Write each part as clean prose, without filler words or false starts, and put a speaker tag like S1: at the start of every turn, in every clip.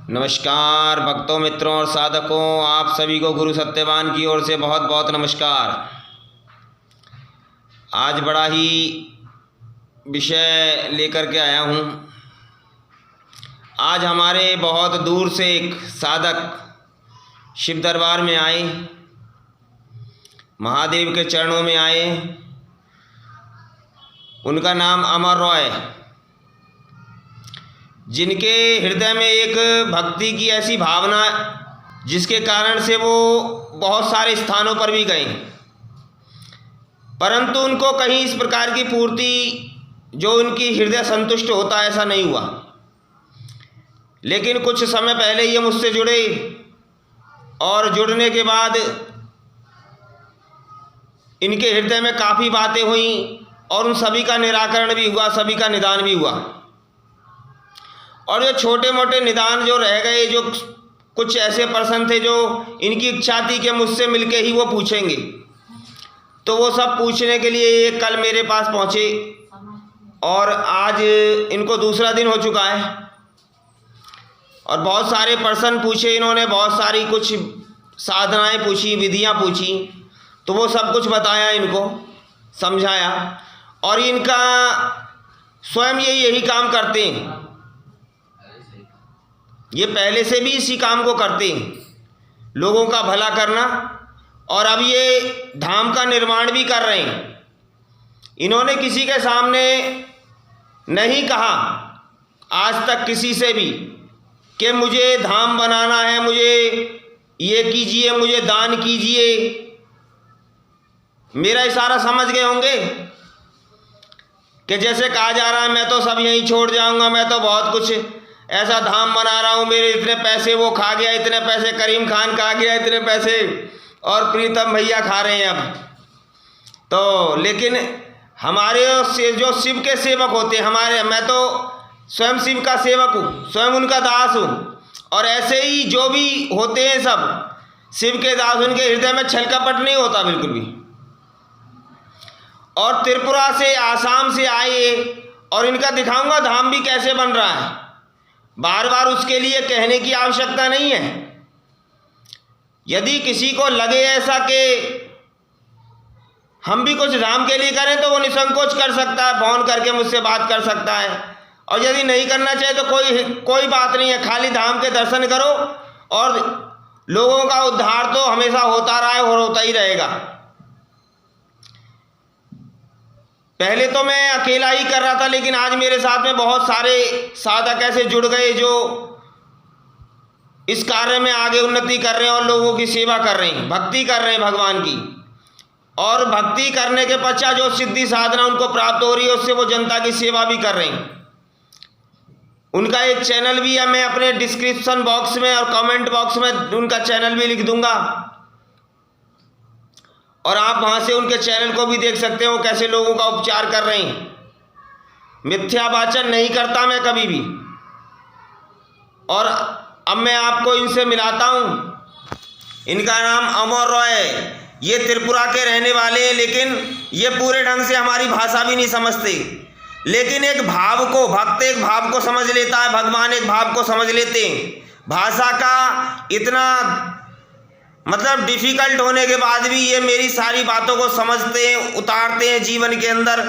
S1: नमस्कार भक्तों, मित्रों और साधकों, आप सभी को गुरु सत्यवान की ओर से बहुत बहुत नमस्कार। आज बड़ा ही विषय लेकर के आया हूँ। आज हमारे बहुत दूर से एक साधक शिव दरबार में आए, महादेव के चरणों में आए। उनका नाम अमर रॉय, जिनके हृदय में एक भक्ति की ऐसी भावना जिसके कारण से वो बहुत सारे स्थानों पर भी गए, परंतु उनको कहीं इस प्रकार की पूर्ति जो उनकी हृदय संतुष्ट होता ऐसा नहीं हुआ। लेकिन कुछ समय पहले ये मुझसे जुड़े और जुड़ने के बाद इनके हृदय में काफ़ी बातें हुई और उन सभी का निराकरण भी हुआ, सभी का निदान भी हुआ। और जो छोटे मोटे निदान जो रह गए, जो कुछ ऐसे पर्सन थे जो इनकी इच्छा थी कि मुझसे मिलके ही वो पूछेंगे, तो वो सब पूछने के लिए ये कल मेरे पास पहुँचे और आज इनको दूसरा दिन हो चुका है। और बहुत सारे पर्सन पूछे इन्होंने, बहुत सारी कुछ साधनाएं पूछी, विधियां पूछी, तो वो सब कुछ बताया, इनको समझाया। और इनका स्वयं यही काम करते हैं, ये पहले से भी इसी काम को करते हैं, लोगों का भला करना। और अब ये धाम का निर्माण भी कर रहे हैं। इन्होंने किसी के सामने नहीं कहा आज तक किसी से भी कि मुझे धाम बनाना है, मुझे ये कीजिए, मुझे दान कीजिए। मेरा इशारा समझ गए होंगे कि जैसे कहा जा रहा है मैं तो सब यहीं छोड़ जाऊंगा, मैं तो बहुत कुछ ऐसा धाम बना रहा हूँ, मेरे इतने पैसे वो खा गया, इतने पैसे करीम खान खा गया, इतने पैसे और प्रीतम भैया खा रहे हैं अब तो। लेकिन हमारे जो शिव के सेवक होते हैं, मैं तो स्वयं शिव का सेवक हूँ, स्वयं उनका दास हूँ। और ऐसे ही जो भी होते हैं सब शिव के दास, उनके हृदय में छल कपट नहीं होता बिल्कुल भी। और त्रिपुरा से, आसाम से आए और इनका दिखाऊंगा धाम भी कैसे बन रहा है। बार बार उसके लिए कहने की आवश्यकता नहीं है। यदि किसी को लगे ऐसा कि हम भी कुछ धाम के लिए करें तो वो निसंकोच कर सकता है, फोन करके मुझसे बात कर सकता है। और यदि नहीं करना चाहे तो कोई बात नहीं है, खाली धाम के दर्शन करो और लोगों का उद्धार तो हमेशा होता रहा है और होता ही रहेगा। पहले तो मैं अकेला ही कर रहा था, लेकिन आज मेरे साथ में बहुत सारे साधक ऐसे जुड़ गए जो इस कार्य में आगे उन्नति कर रहे हैं और लोगों की सेवा कर रहे हैं, भक्ति कर रहे हैं भगवान की। और भक्ति करने के पश्चात जो सिद्धि साधना उनको प्राप्त हो रही है, उससे वो जनता की सेवा भी कर रहे हैं। उनका एक चैनल भी है, मैं अपने डिस्क्रिप्शन बॉक्स में और कमेंट बॉक्स में उनका चैनल भी लिख दूंगा और आप वहाँ से उनके चैनल को भी देख सकते हैं, वो कैसे लोगों का उपचार कर रहे हैं। मिथ्या वाचन नहीं करता मैं कभी भी। और अब मैं आपको इनसे मिलाता हूँ। इनका नाम अमर रॉय, ये त्रिपुरा के रहने वाले हैं, लेकिन ये पूरे ढंग से हमारी भाषा भी नहीं समझते। लेकिन एक भाव को, भक्त एक भाव को समझ लेता है, भगवान एक भाव को समझ लेते हैं। भाषा का इतना मतलब डिफ़िकल्ट होने के बाद भी ये मेरी सारी बातों को समझते हैं, उतारते हैं जीवन के अंदर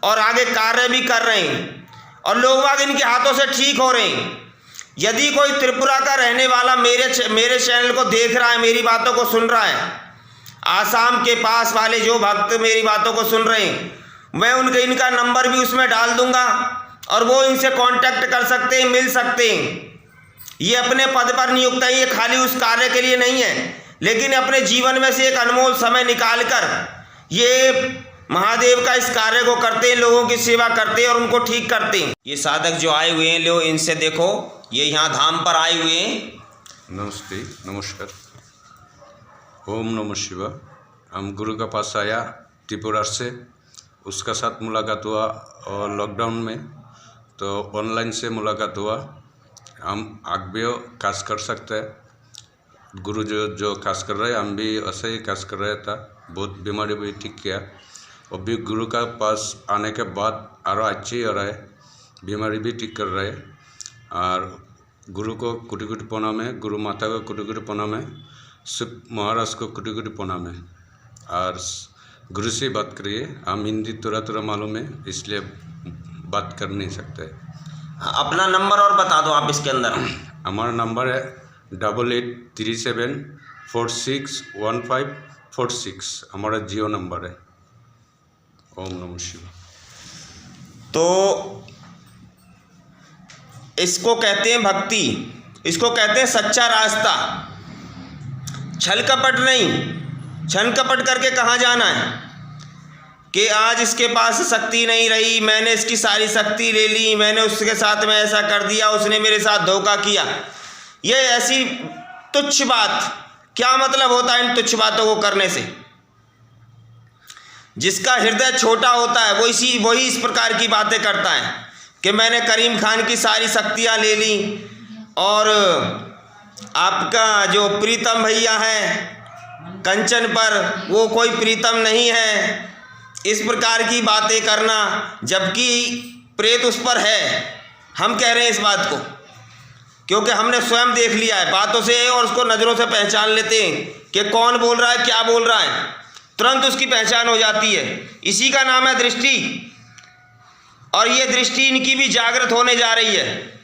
S1: और आगे कार्य भी कर रहे हैं। और लोग बाग इनके हाथों से ठीक हो रहे हैं। यदि कोई त्रिपुरा का रहने वाला मेरे चैनल को देख रहा है, मेरी बातों को सुन रहा है, आसाम के पास वाले जो भक्त मेरी बातों को सुन रहे हैं, मैं इनका नंबर भी उसमें डाल दूंगा और वो इनसे कांटेक्ट कर सकते हैं, मिल सकते हैं। ये अपने पद पर नियुक्त है, ये खाली उस कार्य के लिए नहीं है, लेकिन अपने जीवन में से एक अनमोल समय निकालकर ये महादेव का इस कार्य को करते हैं, लोगों की सेवा करते हैं और उनको ठीक करते हैं। ये साधक जो आए हुए हैं, लो इनसे देखो, ये यहाँ धाम पर आए हुए हैं।
S2: नमस्ते, नमस्कार, ओम नमः शिवाय। हम गुरु के पास आया त्रिपुरा से, उसका साथ मुलाकात हुआ और लॉकडाउन में तो ऑनलाइन से मुलाकात हुआ। हम आगे काज कर सकते हैं, गुरु जो काज कर रहे हैं हम भी ऐसे ही काज कर रहे था। बहुत बीमारी भी ठीक किया। अभी गुरु का पास आने के बाद और अच्छी हो रहा है, बीमारी भी ठीक कर रहे हैं। और गुरु को कोटि कोटि प्रणाम है, गुरु माता को कोटि कोटि प्रणाम है, शिव महाराज को कोटि कोटि प्रणाम है। और गुरु से बात करिए, हम हिंदी थोड़ा मालूम है इसलिए बात कर नहीं सकते।
S1: अपना नंबर और बता दो आप इसके अंदर।
S2: हमारा नंबर है 8837461546, हमारा जियो नंबर है। ओम नमः शिवाय।
S1: तो इसको कहते हैं भक्ति, इसको कहते हैं सच्चा रास्ता। छल कपट नहीं, छल कपट करके कहाँ जाना है कि आज इसके पास शक्ति नहीं रही, मैंने इसकी सारी शक्ति ले ली, मैंने उसके साथ में ऐसा कर दिया, उसने मेरे साथ धोखा किया। ये ऐसी तुच्छ बात, क्या मतलब होता है इन तुच्छ बातों को करने से? जिसका हृदय छोटा होता है वही इस प्रकार की बातें करता है कि मैंने करीम खान की सारी शक्तियां ले ली और आपका जो प्रीतम भैया है कंचन पर, वो कोई प्रीतम नहीं है। इस प्रकार की बातें करना, जबकि प्रेत उस पर है। हम कह रहे हैं इस बात को क्योंकि हमने स्वयं देख लिया है बातों से, और उसको नज़रों से पहचान लेते हैं कि कौन बोल रहा है, क्या बोल रहा है, तुरंत उसकी पहचान हो जाती है। इसी का नाम है दृष्टि, और ये दृष्टि इनकी भी जागृत होने जा रही है,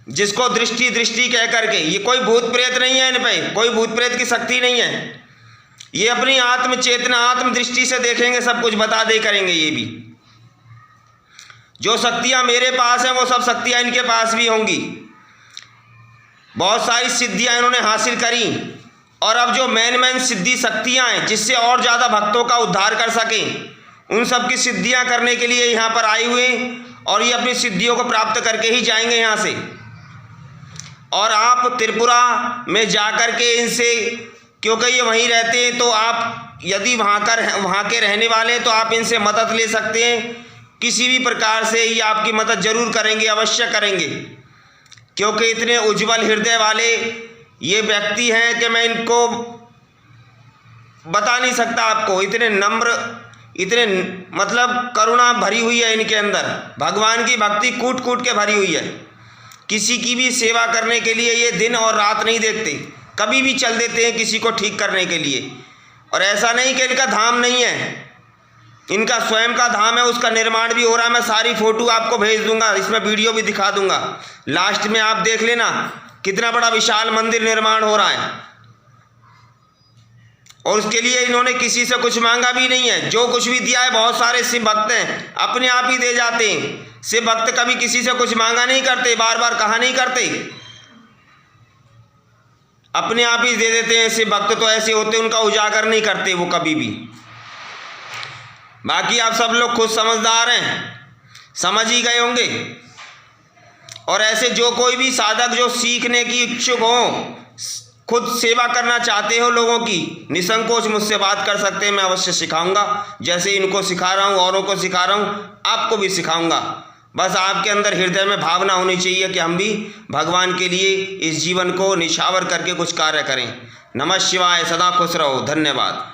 S1: जिसको दृष्टि दृष्टि कह करके। ये कोई भूत प्रेत नहीं है, इन पे कोई भूत प्रेत की शक्ति नहीं है। ये अपनी आत्म चेतना, आत्म दृष्टि से देखेंगे, सब कुछ बता दे करेंगे। ये भी जो शक्तियां मेरे पास हैं वो सब शक्तियां इनके पास भी होंगी। बहुत सारी सिद्धियां इन्होंने हासिल करी, और अब जो मेन सिद्धि शक्तियां हैं जिससे और ज़्यादा भक्तों का उद्धार कर सकें, उन सब की सिद्धियां करने के लिए यहाँ पर आए हुए, और ये अपनी सिद्धियों को प्राप्त करके ही जाएंगे यहाँ से। और आप त्रिपुरा में जा कर के इनसे, क्योंकि ये वहीं रहते हैं, तो आप यदि वहाँ के रहने वाले हैं तो आप इनसे मदद ले सकते हैं किसी भी प्रकार से। ये आपकी मदद जरूर करेंगे, अवश्य करेंगे, क्योंकि इतने उज्जवल हृदय वाले ये व्यक्ति हैं कि मैं इनको बता नहीं सकता आपको। इतने नम्र, इतने मतलब करुणा भरी हुई है इनके अंदर, भगवान की भक्ति कूट कूट के भरी हुई है। किसी की भी सेवा करने के लिए ये दिन और रात नहीं देखते, कभी भी चल देते हैं किसी को ठीक करने के लिए। और ऐसा नहीं कि इनका धाम नहीं है, इनका स्वयं का धाम है, उसका निर्माण भी हो रहा है। मैं सारी फोटो आपको भेज दूंगा, इसमें वीडियो भी दिखा दूंगा, लास्ट में आप देख लेना कितना बड़ा विशाल मंदिर निर्माण हो रहा है। और उसके लिए इन्होंने किसी से कुछ मांगा भी नहीं है। जो कुछ भी दिया है, बहुत सारे शिव भक्त हैं अपने आप ही दे जाते हैं। शिव भक्त कभी किसी से कुछ मांगा नहीं करते, बार बार कहा नहीं करते, अपने आप ही दे देते हैं। शिव भक्त तो ऐसे होते, उनका उजागर नहीं करते वो कभी भी। बाकी आप सब लोग खुद समझदार हैं, समझ ही गए होंगे। और ऐसे जो कोई भी साधक जो सीखने की इच्छुक हो, खुद सेवा करना चाहते हो लोगों की, निसंकोच मुझसे बात कर सकते हैं। मैं अवश्य सिखाऊंगा, जैसे इनको सिखा रहा हूँ, औरों को सिखा रहा हूँ, आपको भी सिखाऊंगा। बस आपके अंदर हृदय में भावना होनी चाहिए कि हम भी भगवान के लिए इस जीवन को निछावर करके कुछ कार्य करें। नमः शिवाय, सदा खुश रहो, धन्यवाद।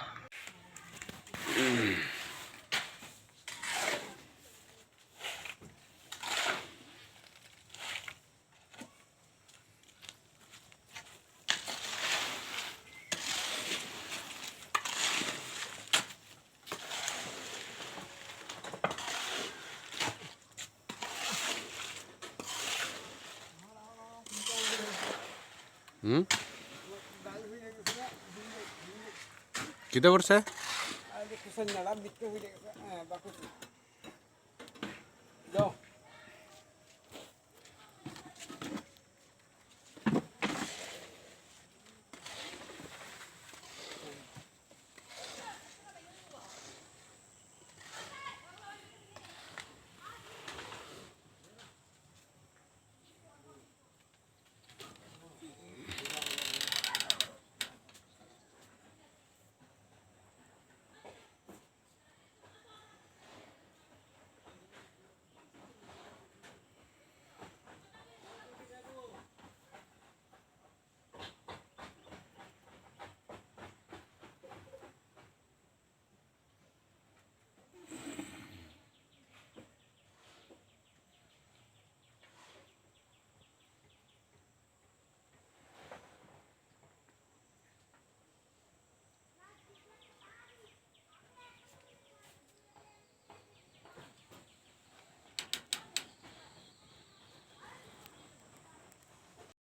S2: कितने वर्ष है?